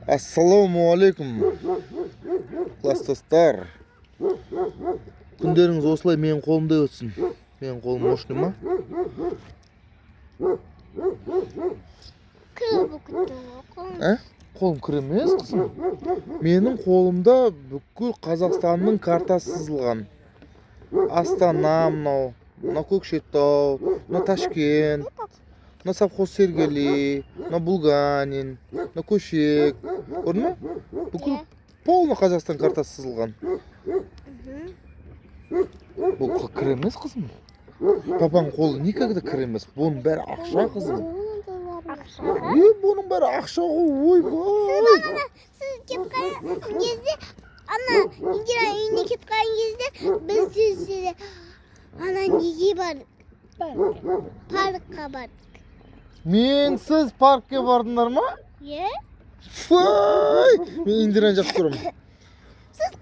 Assalomu alaykum. Klassdostlar. Күндеріңіз осылай менің қолымда өтсін. Менің қолым мощный ма? Қолым кір емес, қызым. Менің қолымда бүкіл Қазақстанның картасы сызылған. Астана мынау, мына Көкшетау, мына Ташкент, мына совхоз Сергели, мына Булганин, мына Көшек. Көрдің ме? Бүкіл полный Қазақстан картасы сызылған. Бұл кір емес, қызым. Папаның қолы никогда кір емес. Бұның бәрі ақша, қызым. Бұның бәрі ақша ғой, ойбай. Сіз кеп қалған кезде, ана Индира үйіне кеп қалған кезде, біз сізді ана неге бардық? Паркқа бардық. Мен сіз паркке бардыңдар ма? Е? Фай! Мен Индираны жақсы көремін. Сіз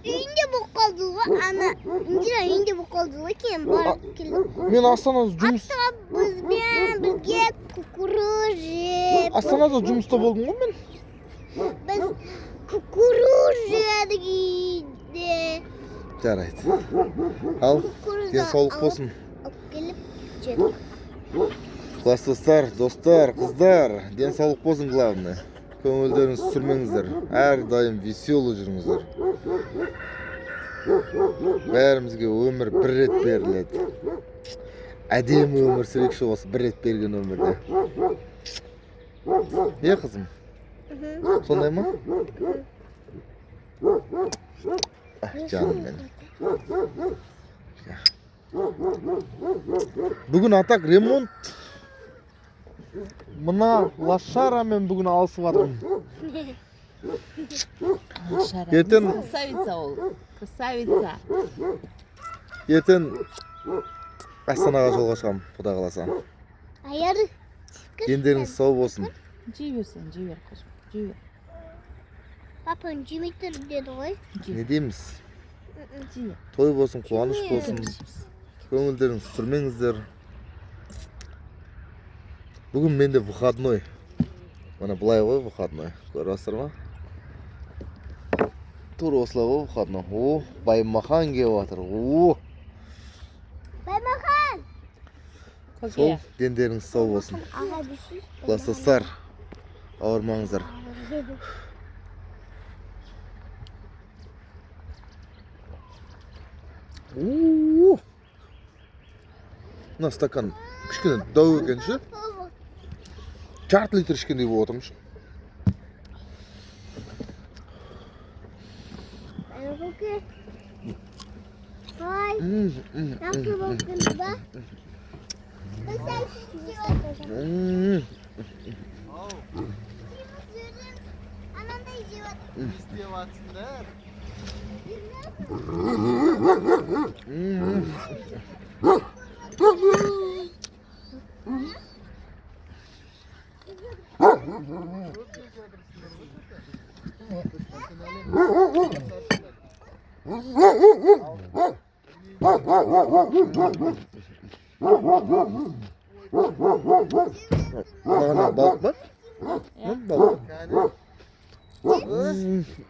үйінде болып қалдыңыз ғой, ана Индира үйінде болып қалдыңыз ғой, кейін барып келдік. Мен Астанада жұмыс... Астанада бізбен бірге кукуруз жеп. Астанада жұмыста болдым ғой мен. Біз кукуруз жедік үйде. Жарайды. Ал, денсаулық болсын. Алып келіп жедік. Класстастар, достар, қыздар, денсаулық болсын главное. Көңілдеріңіз сүрмеңіздер. Әрдайым веселый жүріңіздер. Бәрімізге өмір бір рет беріледі. Әдемі өмір сүрекші осы бір рет берген өмірде. Қызым? Сондай ма? Жаным менің. Бүгін атақ ремонт. Мына лошарамен бүгін алысып жатырмын. Ертең красавица ол. Красавица. Ертең Астанаға жолға шығамын, Құда қаласа. Аяр. Дендеріңіз сау болсын. Жей берсең, жей бер, қошым. Жей бер. Папаң жемей тұр деді ғой. Не дейміз? Жей. Той болсын, қуаныш болсын. Көңілдеріңіз сүрмеңіздер. Бүгін менде выходной. Мана былай ғой выходной. Көресіздер ма? Тура осылай ғой выходной. О, Баймахан келіп жатыр. О! Баймахан! Сол дендеріңіз сау болсын. Класстастар, ауырмаңыздар. О! Мына стакан кішкене дау екен ше? Жарты литр ішкендей болып отырмын ше. Ой, жақсы болдыңыз ба? Анандай жеп жатсыңдар. Мағана балық бар? Балық.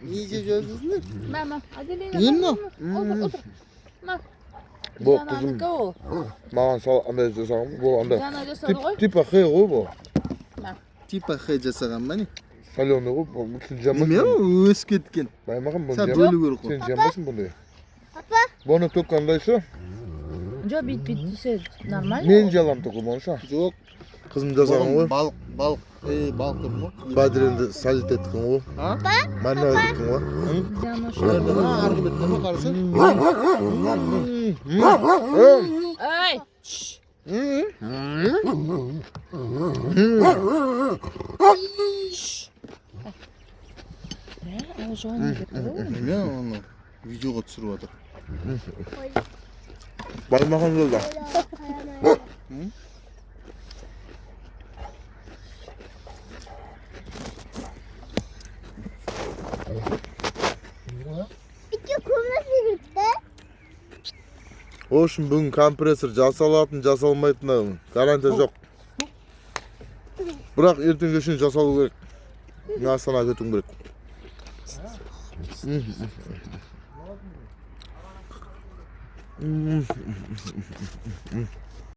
Не жеп жүрсіңдер? Мама, Аделина. Не мынау? Отыр. Бұл қызым. Маған сал андай жасаған бұл андай. Типа хэ ғой бұл. Типа хэ жасаған ма не? Соленый ғой бұл. Сен жамайсың. Неме өсіп кеткен. Баймаған бұл Сен бөлу керек қой. Сен жамайсың бұндай. Папа. Бұны төккандай ше? Жоқ, бүйтпейді десе нормально. Мен жалам төкі бұны ше? Жоқ. Қызым жасаған ғой. Балық деп ғой. Бадренді салит еткен ғой. Маринад еткен ғой. Арғы бетіне ма қарасы? Ай! Ол жоғын кетті ғой. Неме оны видеоға түсіріп жатыр. Баймахан жолда. O şimdi bugün kompresör жасалатын, жасалмайтын гарантия жоқ. Biroq ertaga shuni jasalou kerak. Men Astonaga ketum kerak.